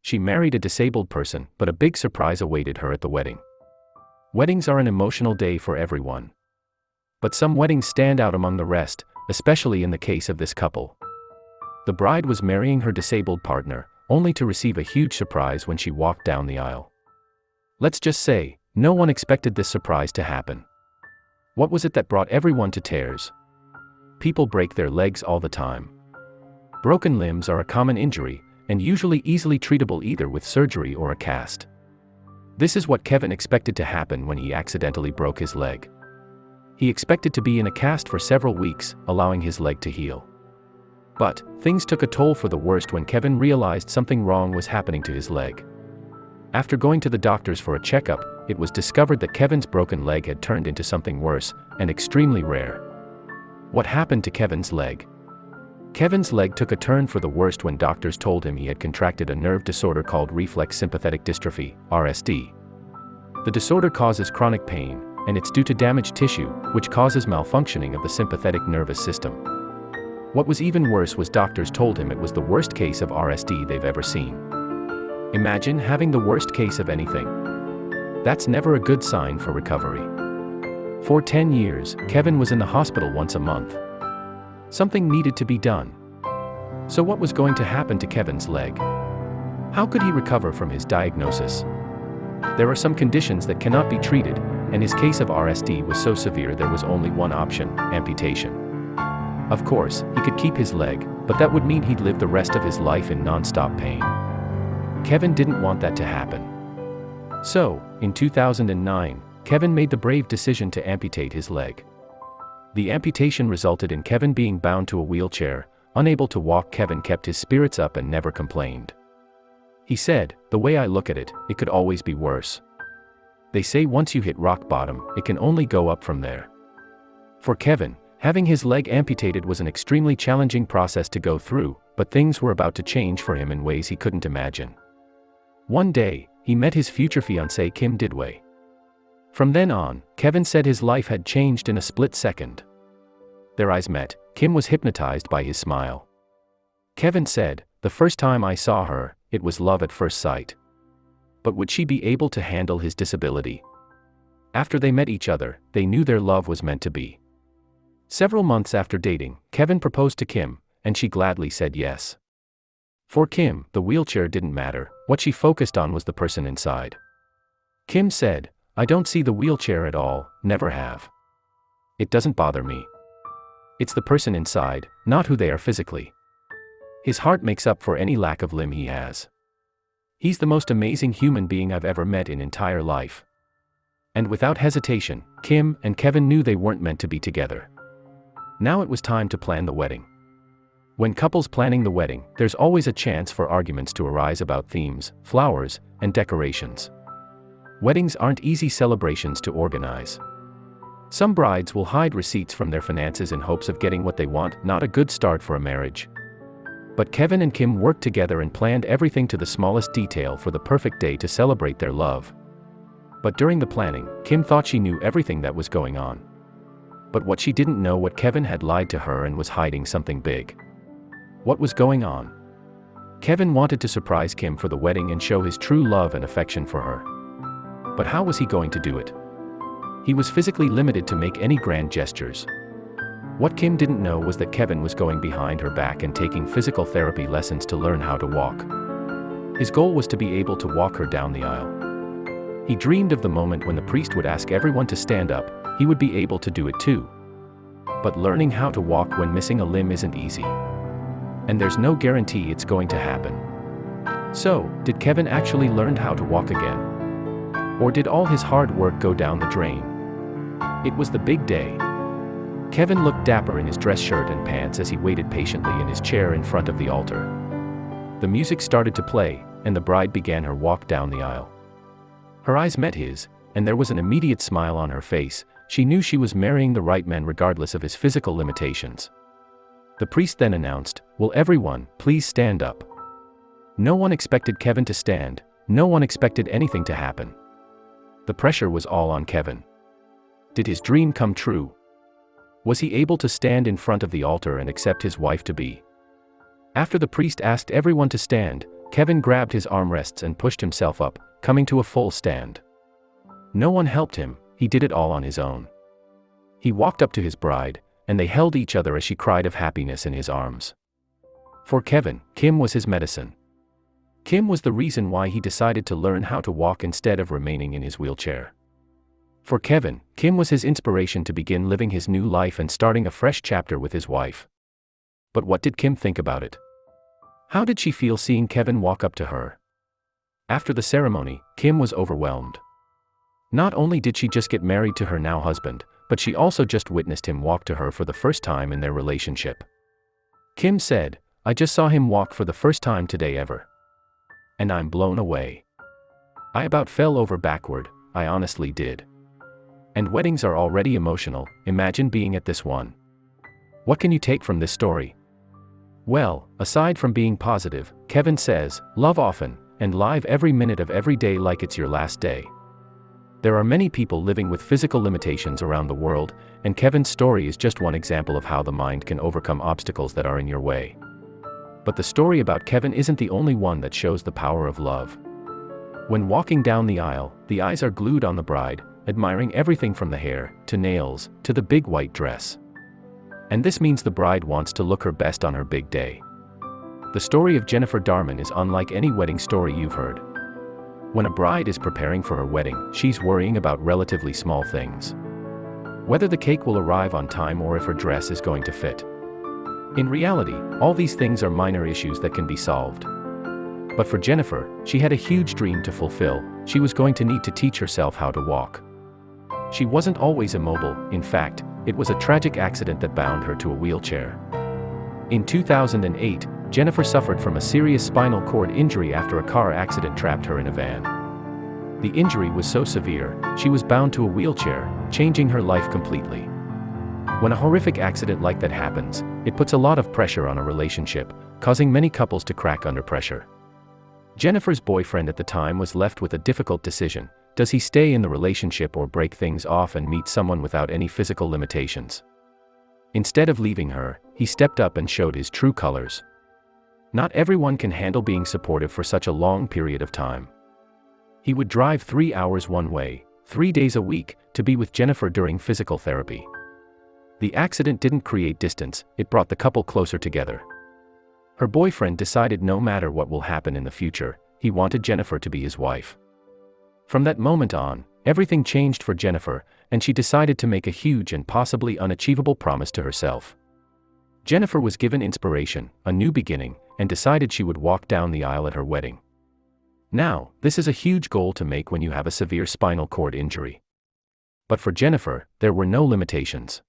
she married a disabled person, but a big surprise awaited her at the wedding. Weddings are an emotional day for everyone. But some weddings stand out among the rest, especially in the case of this couple. The bride was marrying her disabled partner, only to receive a huge surprise when she walked down the aisle. Let's just say, no one expected this surprise to happen. What was it that brought everyone to tears? People break their legs all the time. Broken limbs are a common injury, and usually easily treatable either with surgery or a cast. This is what Kevin expected to happen when he accidentally broke his leg. He expected to be in a cast for several weeks, allowing his leg to heal. But things took a toll for the worst when Kevin realized something wrong was happening to his leg. After going to the doctors for a checkup, it was discovered that Kevin's broken leg had turned into something worse, and extremely rare. What happened to Kevin's leg? Kevin's leg took a turn for the worst when doctors told him he had contracted a nerve disorder called reflex sympathetic dystrophy, RSD. The disorder causes chronic pain, and it's due to damaged tissue, which causes malfunctioning of the sympathetic nervous system. What was even worse was doctors told him it was the worst case of RSD they've ever seen. Imagine having the worst case of anything. That's never a good sign for recovery. For 10 years, Kevin was in the hospital once a month. Something needed to be done. So what was going to happen to Kevin's leg? How could he recover from his diagnosis? There are some conditions that cannot be treated, and his case of RSD was so severe there was only one option: amputation. Of course, he could keep his leg, but that would mean he'd live the rest of his life in non-stop pain. Kevin didn't want that to happen. So, in 2009, Kevin made the brave decision to amputate his leg. The amputation resulted in Kevin being bound to a wheelchair. Unable to walk, Kevin kept his spirits up and never complained. He said, "The way I look at it, it could always be worse. They say once you hit rock bottom, it can only go up from there." For Kevin, having his leg amputated was an extremely challenging process to go through, but things were about to change for him in ways he couldn't imagine. One day, he met his future fiancée Kim Didway. From then on, Kevin said his life had changed in a split second. Their eyes met. Kim was hypnotized by his smile. Kevin said, "The first time I saw her, it was love at first sight." But would she be able to handle his disability? After they met each other, they knew their love was meant to be. Several months after dating, Kevin proposed to Kim, and she gladly said yes. For Kim, the wheelchair didn't matter. What she focused on was the person inside. Kim said, "I don't see the wheelchair at all, never have. It doesn't bother me. It's the person inside, not who they are physically. His heart makes up for any lack of limb he has. He's the most amazing human being I've ever met in entire life." And without hesitation, Kim and Kevin knew they weren't meant to be together. Now it was time to plan the wedding. When couples planning the wedding, there's always a chance for arguments to arise about themes, flowers, and decorations. Weddings aren't easy celebrations to organize. Some brides will hide receipts from their finances in hopes of getting what they want, not a good start for a marriage. But Kevin and Kim worked together and planned everything to the smallest detail for the perfect day to celebrate their love. But during the planning, Kim thought she knew everything that was going on. But what she didn't know was Kevin had lied to her and was hiding something big. What was going on? Kevin wanted to surprise Kim for the wedding and show his true love and affection for her. But how was he going to do it? He was physically limited to make any grand gestures. What Kim didn't know was that Kevin was going behind her back and taking physical therapy lessons to learn how to walk. His goal was to be able to walk her down the aisle. He dreamed of the moment when the priest would ask everyone to stand up. He would be able to do it too. But learning how to walk when missing a limb isn't easy. And there's no guarantee it's going to happen. So, did Kevin actually learn how to walk again? Or did all his hard work go down the drain? It was the big day. Kevin looked dapper in his dress shirt and pants as he waited patiently in his chair in front of the altar. The music started to play, and the bride began her walk down the aisle. Her eyes met his, and there was an immediate smile on her face. She knew she was marrying the right man regardless of his physical limitations. The priest then announced, "Will everyone please stand up?" No one expected Kevin to stand. No one expected anything to happen. The pressure was all on Kevin. Did his dream come true? Was he able to stand in front of the altar and accept his wife to be? After the priest asked everyone to stand, Kevin grabbed his armrests and pushed himself up, coming to a full stand. No one helped him, he did it all on his own. He walked up to his bride, and they held each other as she cried of happiness in his arms. For Kevin, Kim was his medicine. Kim was the reason why he decided to learn how to walk instead of remaining in his wheelchair. For Kevin, Kim was his inspiration to begin living his new life and starting a fresh chapter with his wife. But what did Kim think about it? How did she feel seeing Kevin walk up to her? After the ceremony, Kim was overwhelmed. Not only did she just get married to her now husband, but she also just witnessed him walk to her for the first time in their relationship. Kim said, "I just saw him walk for the first time today ever. And I'm blown away. I about fell over backward, I honestly did." And weddings are already emotional, imagine being at this one. What can you take from this story? Well, aside from being positive, Kevin says, love often, and live every minute of every day like it's your last day. There are many people living with physical limitations around the world, and Kevin's story is just one example of how the mind can overcome obstacles that are in your way. But the story about Kevin isn't the only one that shows the power of love. When walking down the aisle, the eyes are glued on the bride, admiring everything from the hair, to nails, to the big white dress. And this means the bride wants to look her best on her big day. The story of Jennifer Darman is unlike any wedding story you've heard. When a bride is preparing for her wedding, she's worrying about relatively small things. Whether the cake will arrive on time or if her dress is going to fit. In reality, all these things are minor issues that can be solved. But for Jennifer, she had a huge dream to fulfill. She was going to need to teach herself how to walk. She wasn't always immobile, in fact, it was a tragic accident that bound her to a wheelchair. In 2008, Jennifer suffered from a serious spinal cord injury after a car accident trapped her in a van. The injury was so severe, she was bound to a wheelchair, changing her life completely. When a horrific accident like that happens, it puts a lot of pressure on a relationship, causing many couples to crack under pressure. Jennifer's boyfriend at the time was left with a difficult decision. Does he stay in the relationship or break things off and meet someone without any physical limitations? Instead of leaving her, he stepped up and showed his true colors. Not everyone can handle being supportive for such a long period of time. He would drive 3 hours one way, 3 days a week, to be with Jennifer during physical therapy. The accident didn't create distance, it brought the couple closer together. Her boyfriend decided no matter what will happen in the future, he wanted Jennifer to be his wife. From that moment on, everything changed for Jennifer, and she decided to make a huge and possibly unachievable promise to herself. Jennifer was given inspiration, a new beginning, and decided she would walk down the aisle at her wedding. Now, this is a huge goal to make when you have a severe spinal cord injury. But for Jennifer, there were no limitations.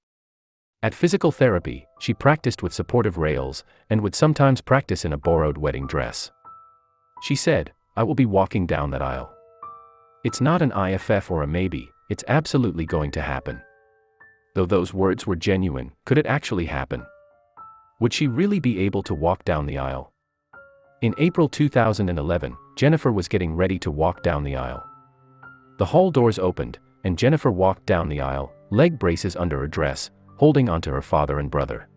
At physical therapy, she practiced with supportive rails, and would sometimes practice in a borrowed wedding dress. She said, "I will be walking down that aisle. It's not an IFF or a maybe, it's absolutely going to happen." Though those words were genuine, could it actually happen? Would she really be able to walk down the aisle? In April 2011, Jennifer was getting ready to walk down the aisle. The hall doors opened, and Jennifer walked down the aisle, leg braces under her dress, holding onto her father and brother.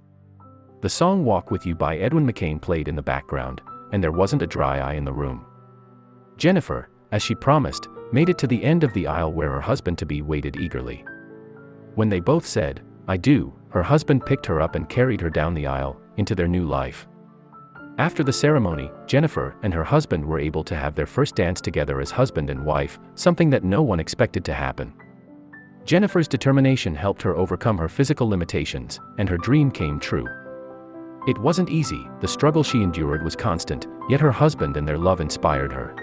The song Walk With You by Edwin McCain played in the background, and there wasn't a dry eye in the room. Jennifer, as she promised, made it to the end of the aisle where her husband-to-be waited eagerly. When they both said, "I do," her husband picked her up and carried her down the aisle, into their new life. After the ceremony, Jennifer and her husband were able to have their first dance together as husband and wife, something that no one expected to happen. Jennifer's determination helped her overcome her physical limitations, and her dream came true. It wasn't easy, the struggle she endured was constant, yet her husband and their love inspired her.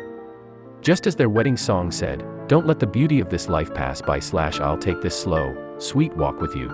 Just as their wedding song said, "Don't let the beauty of this life pass by / I'll take this slow, sweet walk with you."